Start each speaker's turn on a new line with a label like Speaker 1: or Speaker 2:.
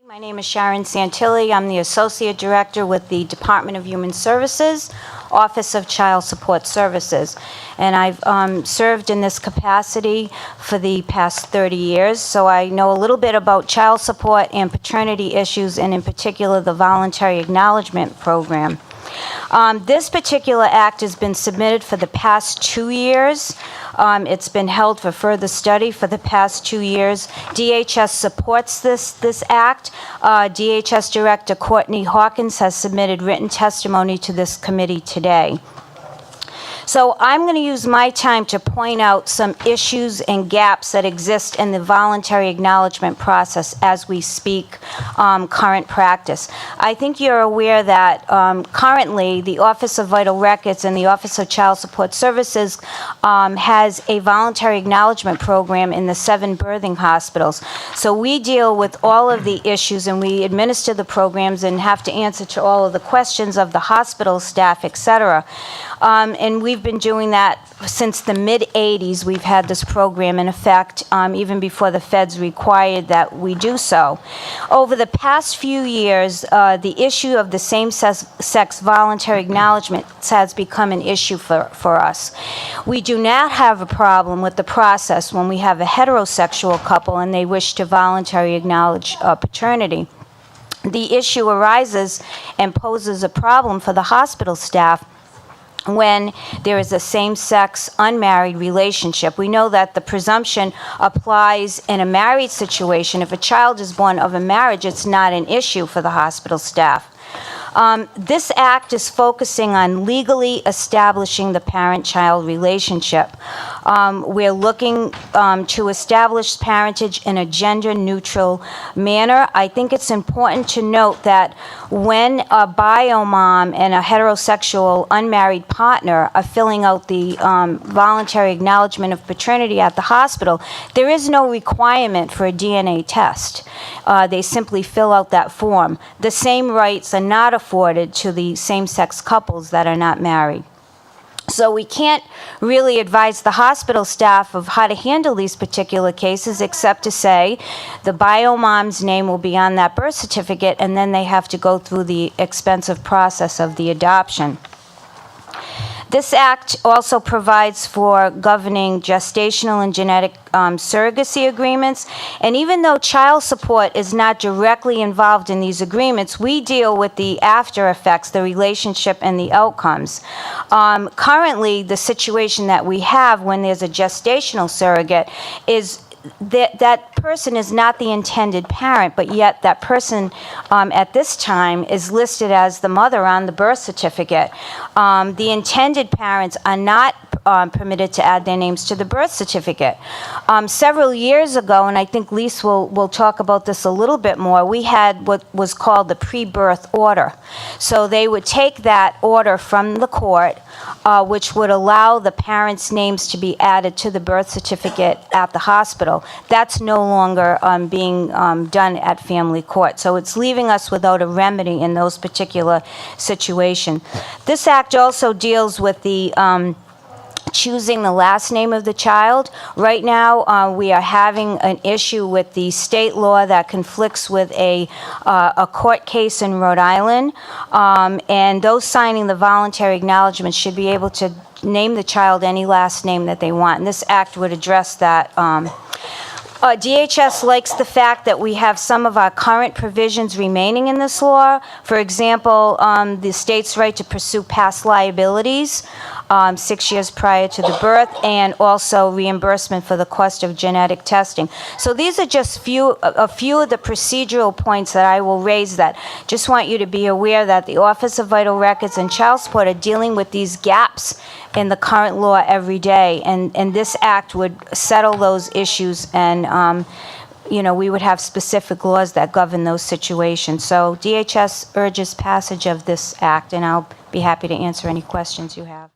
Speaker 1: My name is Sharon Santilli. I'm the Associate Director with the Department of Human Services, Office of Child Support Services. And I've served in this capacity for the past 30 years, so I know a little bit about child support and paternity issues, and in particular the voluntary acknowledgment program. This particular act has been submitted for the past 2 years. It's been held for further study for the past 2 years. DHS supports this act. DHS Director Courtney Hawkins has submitted written testimony to this committee today. So I'm going to use my time to point out some issues and gaps that exist in the voluntary acknowledgement process as we speak current practice. I think you're aware that currently the Office of Vital Records and the Office of Child Support Services has a voluntary acknowledgement program in the 7 birthing hospitals. So we deal with all of the issues and we administer the programs and have to answer to all of the questions of the hospital staff, etc. And we've been doing that since the mid-'80s. We've had this program in effect, even before the feds required that we do so. Over the past few years, the issue of the same-sex voluntary acknowledgments has become an issue for us. We do not have a problem with the process when we have a heterosexual couple and they wish to voluntarily acknowledge paternity. The issue arises and poses a problem for the hospital staff when there is a same-sex unmarried relationship. We know that the presumption applies in a married situation. If a child is born of a marriage, it's not an issue for the hospital staff. This act is focusing on legally establishing the parent-child relationship. We're looking to establish parentage in a gender-neutral manner. I think it's important to note that when a bio mom and a heterosexual unmarried partner are filling out the voluntary acknowledgement of paternity at the hospital, there is no requirement for a DNA test. They simply fill out that form. The same rights are not afforded to the same-sex couples that are not married. So we can't really advise the hospital staff of how to handle these particular cases except to say the bio mom's name will be on that birth certificate and then they have to go through the expensive process of the adoption. This act also provides for governing gestational and genetic surrogacy agreements. And even though child support is not directly involved in these agreements, we deal with the after effects, the relationship and the outcomes. Currently, the situation that we have when there's a gestational surrogate is that person is not the intended parent, but yet that person at this time is listed as the mother on the birth certificate. The intended parents are not permitted to add their names to the birth certificate. Several years ago, and I think Lise will talk about this a little bit more, we had what was called the pre-birth order. So they would take that order from the court, which would allow the parents' names to be added to the birth certificate at the hospital. That's no longer being done at family court. So it's leaving us without a remedy in those particular situations. This act also deals with the choosing the last name of the child. Right now, we are having an issue with the state law that conflicts with a court case in Rhode Island, and those signing the voluntary acknowledgement should be able to name the child any last name that they want, and this act would address that. DHS likes the fact that we have some of our current provisions remaining in this law. For example, the state's right to pursue past liabilities 6 years prior to the birth, and also reimbursement for the cost of genetic testing. So these are just a few of the procedural points that I will raise that just want you to be aware that the Office of Vital Records and Child Support are dealing with these gaps in the current law every day, and this act would settle those issues, and we would have specific laws that govern those situations. So DHS urges passage of this act, and I'll be happy to answer any questions you have.